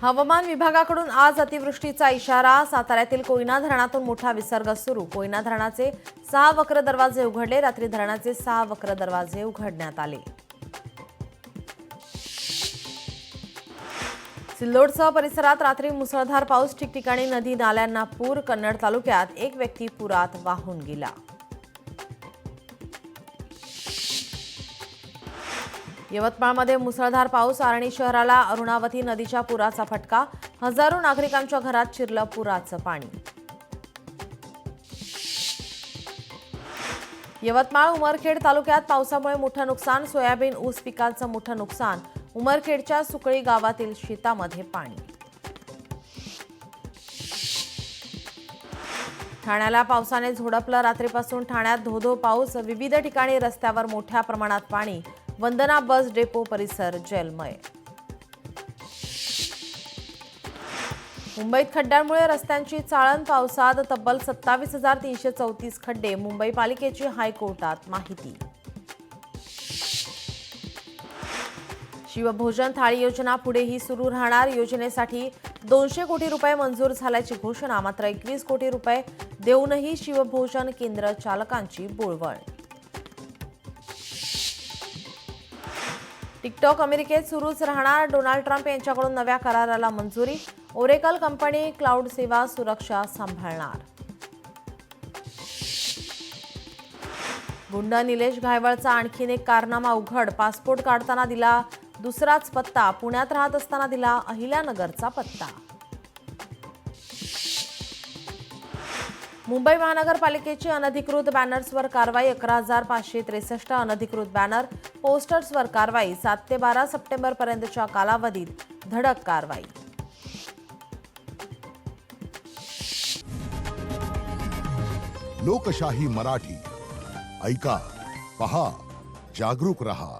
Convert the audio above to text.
हवामान विभागाकडून आज अतिवृष्टीचा इशारा। साताऱ्यातील कोयना धरणातून मोठा विसर्ग सुरू। कोयना धरणाचे 6 वक्र दरवाजे उघडले। रात्री धरणाचे 6 वक्र दरवाजे उघडण्यात आले। सिल्लोडसह परिसरात रात्री मुसळधार पाऊस। ठिकठिकाणी नदी नाल्यांना पूर। कन्नड तालुक्यात एक व्यक्ती पुरात वाहून गेला। यवतमाळमध्ये मुसळधार पाऊस। आर्णी शहराला अरुणावती नदीच्या पुराचा फटका। हजारो नागरिकांच्या घरात शिरलं पुराचं पाणी। यवतमाळ उमरखेड तालुक्यात पावसामुळे मोठं नुकसान। सोयाबीन ऊस पिकांचं मोठं नुकसान। उमरखेडच्या सुकळी गावातील शेतामध्ये पाणी। ठाण्याला पावसाने झोडपलं। रात्रीपासून ठाण्यात धोधो पाऊस। विविध ठिकाणी रस्त्यावर मोठ्या प्रमाणात पाणी। वंदना बस डेपो परिसर जलमय। मुंबईत खड्ड्यांमुळे रस्त्यांची चाळण। पावसात तब्बल 27,334 खड्डे। मुंबई पालिकेची हायकोर्टात माहिती। शिवभोजन थाळी योजना पुढेही सुरू राहणार। योजनेसाठी 200 कोटी रुपये मंजूर झाल्याची घोषणा। मात्र 21 कोटी रुपये देऊनही शिवभोजन केंद्र चालकांची बोळवण। टिकटॉक अमेरिकेत सुरूच राहणार। डोनाल्ड ट्रम्प यांच्याकडून नव्या कराराला मंजुरी। ओरेकल कंपनी क्लाउड सेवा सुरक्षा सांभाळणार। गुंड निलेश घायवळचा आणखीन एक कारनामा उघड। पासपोर्ट काढताना दिला दुसराच पत्ता। पुण्यात राहत असताना दिला अहिल्यानगरचा पत्ता। मुंबई महानगरपालिकेची अनधिकृत बॅनर्सवर कारवाई। 11,563 अनधिकृत बॅनर पोस्टर्सवर कारवाई। 7 ते 12 सप्टेंबर पर्यंतच्या कालावधीत धडक कारवाई। लोकशाही मराठी ऐका, पहा, जागरूक रहा।